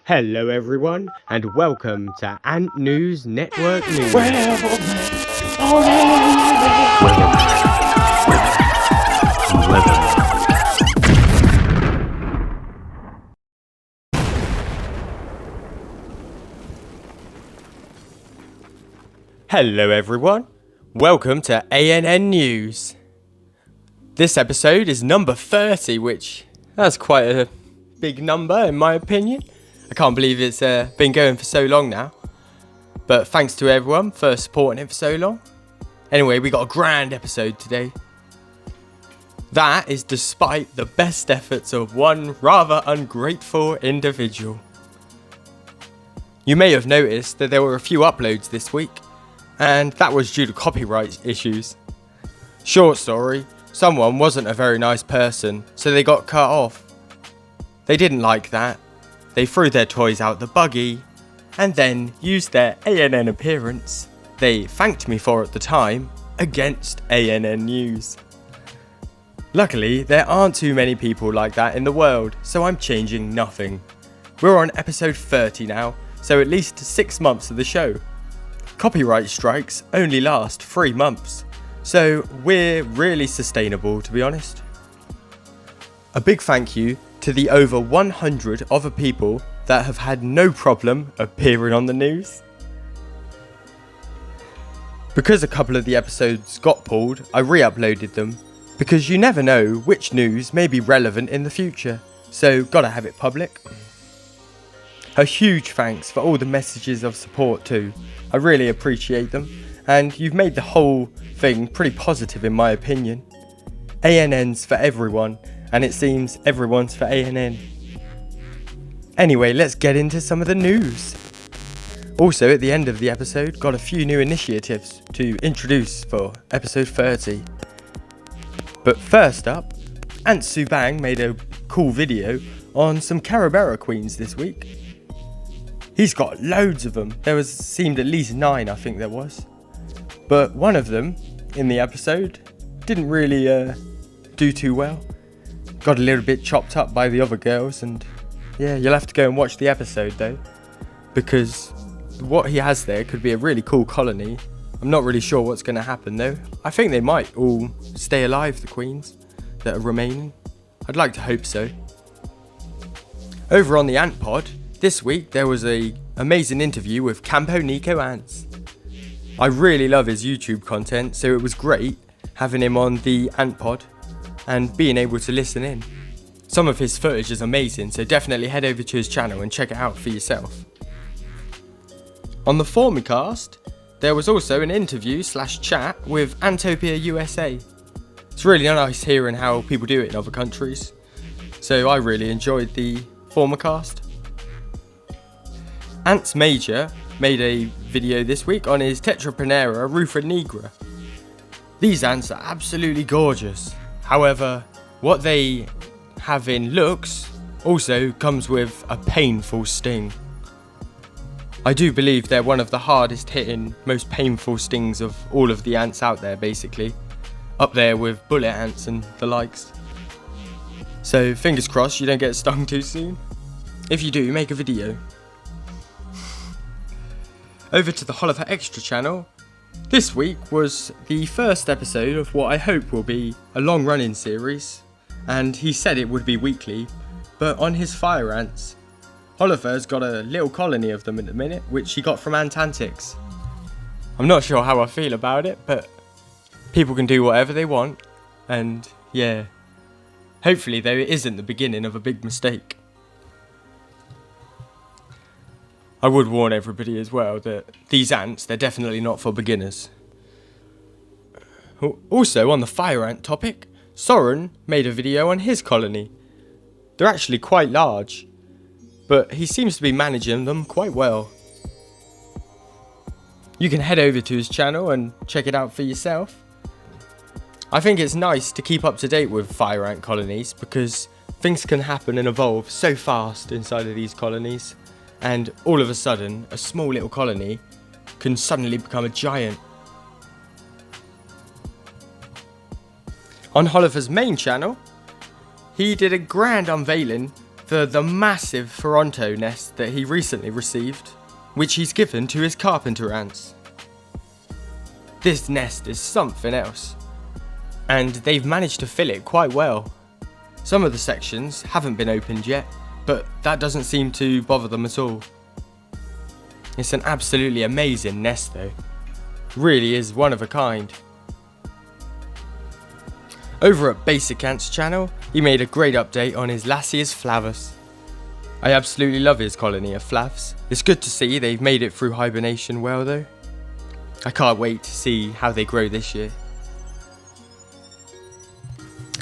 Hello everyone, and welcome to Ant News Network News. Hello everyone, welcome to ANN News. This episode is number 30, which that's quite a big number in my opinion. I can't believe it's been going for so long now. But thanks to everyone for supporting it for so long. Anyway, we got a grand episode today. That is despite the best efforts of one rather ungrateful individual. You may have noticed that there were a few uploads this week, and that was due to copyright issues. Short story, someone wasn't a very nice person, so they got cut off. They didn't like that. They threw their toys out the buggy, and then used their ANN appearance they thanked me for at the time against ANN News. Luckily, there aren't too many people like that in the world, so I'm changing nothing. We're on episode 30 now, so at least 6 months of the show. Copyright strikes only last 3 months, so we're really sustainable, to be honest. A big thank you to the over 100 other people that have had no problem appearing on the news. Because a couple of the episodes got pulled, I re-uploaded them, because you never know which news may be relevant in the future, so gotta have it public. A huge thanks for all the messages of support too, I really appreciate them, and you've made the whole thing pretty positive in my opinion. ANN's for everyone, and it seems everyone's for ANN. Anyway, let's get into some of the news. Also, at the end of the episode, got a few new initiatives to introduce for episode 30. But first up, Ant Subang made a cool video on some Carabara Queens this week. He's got loads of them. Seemed at least 9, I think there was. But one of them, in the episode, didn't really do too well. Got a little bit chopped up by the other girls, and yeah, you'll have to go and watch the episode though, because what he has there could be a really cool colony. I'm not really sure what's going to happen though. I think they might all stay alive, the queens that are remaining. I'd like to hope so. Over on the Ant Pod, this week there was an amazing interview with Campo Nico Ants. I really love his YouTube content, so it was great having him on the Ant Pod and being able to listen in. Some of his footage is amazing, so definitely head over to his channel and check it out for yourself. On the Formicast, there was also an interview/chat with Antopia USA. It's really nice hearing how people do it in other countries, so I really enjoyed the Formicast. Ants Major made a video this week on his Tetra Panera Roofer Negra. These ants are absolutely gorgeous. However, what they have in looks also comes with a painful sting. I do believe they're one of the hardest hitting, most painful stings of all of the ants out there basically. Up there with bullet ants and the likes. So fingers crossed you don't get stung too soon. If you do, make a video. Over to the Holliver Extra channel. This week was the first episode of what I hope will be a long running series, and he said it would be weekly, but on his fire ants, Oliver's got a little colony of them at the minute, which he got from antics. I'm not sure how I feel about it, but people can do whatever they want, and yeah, hopefully though it isn't the beginning of a big mistake. I would warn everybody as well that these ants, they're definitely not for beginners. Also, on the fire ant topic, Sauron made a video on his colony. They're actually quite large, but he seems to be managing them quite well. You can head over to his channel and check it out for yourself. I think it's nice to keep up to date with fire ant colonies because things can happen and evolve so fast inside of these colonies. And all of a sudden, a small little colony can suddenly become a giant. On Holliver's main channel, he did a grand unveiling for the massive Toronto nest that he recently received, which he's given to his carpenter ants. This nest is something else, and they've managed to fill it quite well. Some of the sections haven't been opened yet, but that doesn't seem to bother them at all. It's an absolutely amazing nest though. Really is one of a kind. Over at Basic Ants channel, he made a great update on his Lastius flavus. I absolutely love his colony of flavs. It's good to see they've made it through hibernation well though. I can't wait to see how they grow this year.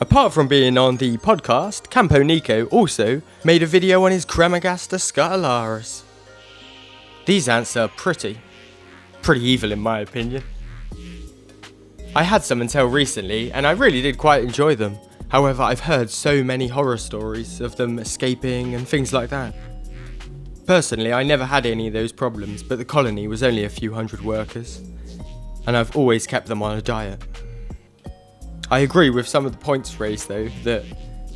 Apart from being on the podcast, Campo Nico also made a video on his Cremagaster scutularis. These ants are pretty evil in my opinion. I had some until recently and I really did quite enjoy them. However, I've heard so many horror stories of them escaping and things like that. Personally, I never had any of those problems, but the colony was only a few hundred workers, and I've always kept them on a diet. I agree with some of the points raised though, that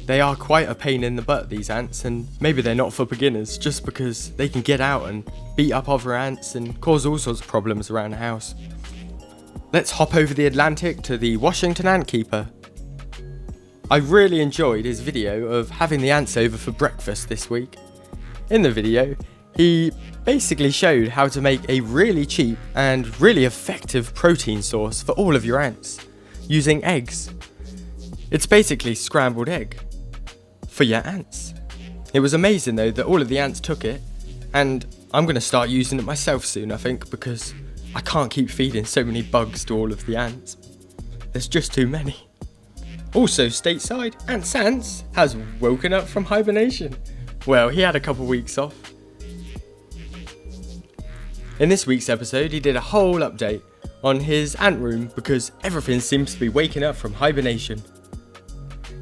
they are quite a pain in the butt, these ants, and maybe they're not for beginners just because they can get out and beat up other ants and cause all sorts of problems around the house. Let's hop over the Atlantic to the Washington ant keeper. I really enjoyed his video of having the ants over for breakfast this week. In the video, he basically showed how to make a really cheap and really effective protein source for all of your ants, using eggs. It's basically scrambled egg for your ants. It was amazing though that all of the ants took it, and I'm going to start using it myself soon I think, because I can't keep feeding so many bugs to all of the ants. There's just too many. Also, stateside, Ants has woken up from hibernation. Well, he had a couple weeks off. In this week's episode, he did a whole update on his ant room because everything seems to be waking up from hibernation.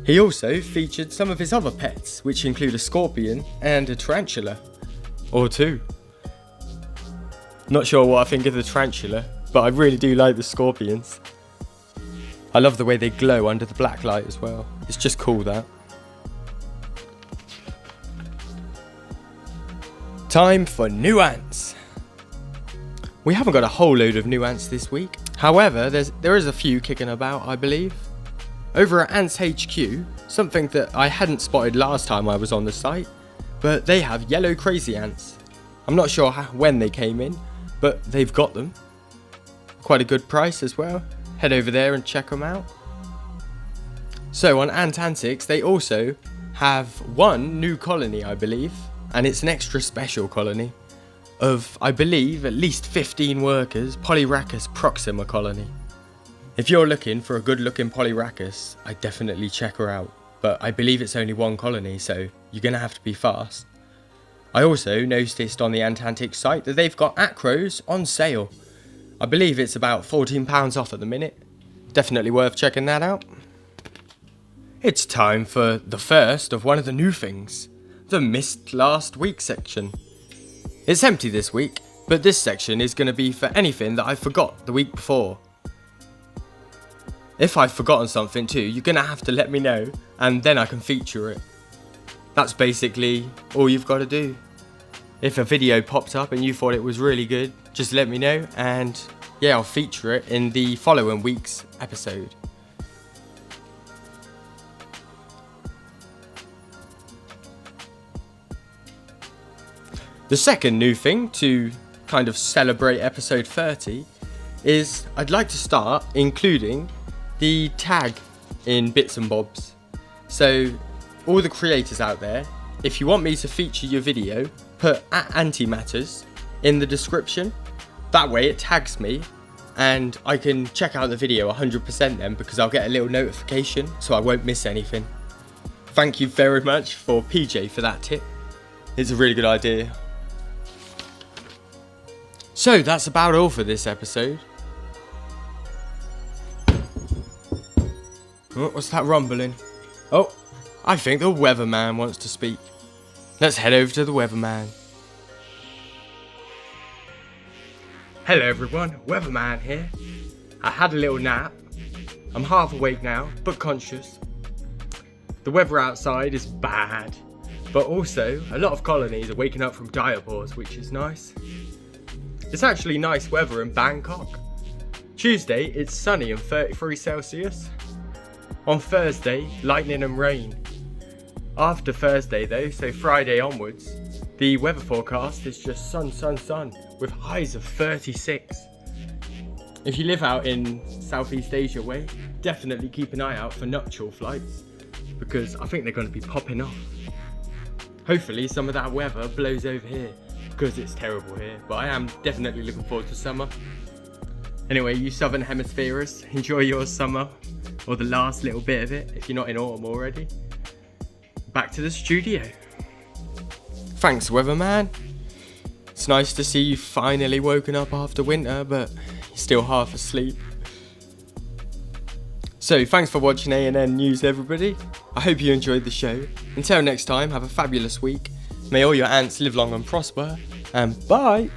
He also featured some of his other pets, which include a scorpion and a tarantula. Or two. Not sure what I think of the tarantula, but I really do like the scorpions. I love the way they glow under the black light as well. It's just cool, that. Time for new ants. We haven't got a whole load of new ants this week. However, there is a few kicking about, I believe. Over at Ants HQ, something that I hadn't spotted last time I was on the site, but they have yellow crazy ants. I'm not sure when they came in, but they've got them. Quite a good price as well. Head over there and check them out. So on Antics, they also have one new colony, I believe, and it's an extra special colony of, I believe, at least 15 workers, Polyrhacus proxima colony. If you're looking for a good looking Polyrhacus, I definitely check her out, but I believe it's only one colony, so you're going to have to be fast. I also noticed on the Antics site that they've got acros on sale. I believe it's about £14 off at the minute. Definitely worth checking that out. It's time for the first of one of the new things, the Missed Last Week section. It's empty this week, but this section is going to be for anything that I forgot the week before. If I've forgotten something too, you're going to have to let me know, and then I can feature it. That's basically all you've got to do. If a video popped up and you thought it was really good, just let me know, and yeah, I'll feature it in the following week's episode. The second new thing to kind of celebrate episode 30 is I'd like to start including the tag in bits and bobs. So all the creators out there, if you want me to feature your video, put @ANTYMATTERS in the description. That way it tags me and I can check out the video 100% then, because I'll get a little notification so I won't miss anything. Thank you very much for PJ for that tip. It's a really good idea. So that's about all for this episode. Oh, what's that rumbling? Oh, I think the weatherman wants to speak. Let's head over to the weatherman. Hello everyone, weatherman here. I had a little nap. I'm half awake now, but conscious. The weather outside is bad. But also, a lot of colonies are waking up from diapause, which is nice. It's actually nice weather in Bangkok. Tuesday, it's sunny and 33 Celsius. On Thursday, lightning and rain. After Thursday though, so Friday onwards, the weather forecast is just sun, with highs of 36. If you live out in Southeast Asia way, definitely keep an eye out for nuptial flights, because I think they're going to be popping off. Hopefully some of that weather blows over here, because it's terrible here, but I am definitely looking forward to summer. Anyway, you Southern Hemispheres, enjoy your summer, or the last little bit of it, if you're not in autumn already. Back to the studio. Thanks, weatherman. It's nice to see you finally woken up after winter, but you're still half asleep. So, thanks for watching ANN News, everybody. I hope you enjoyed the show. Until next time, have a fabulous week. May all your ants live long and prosper, and bye!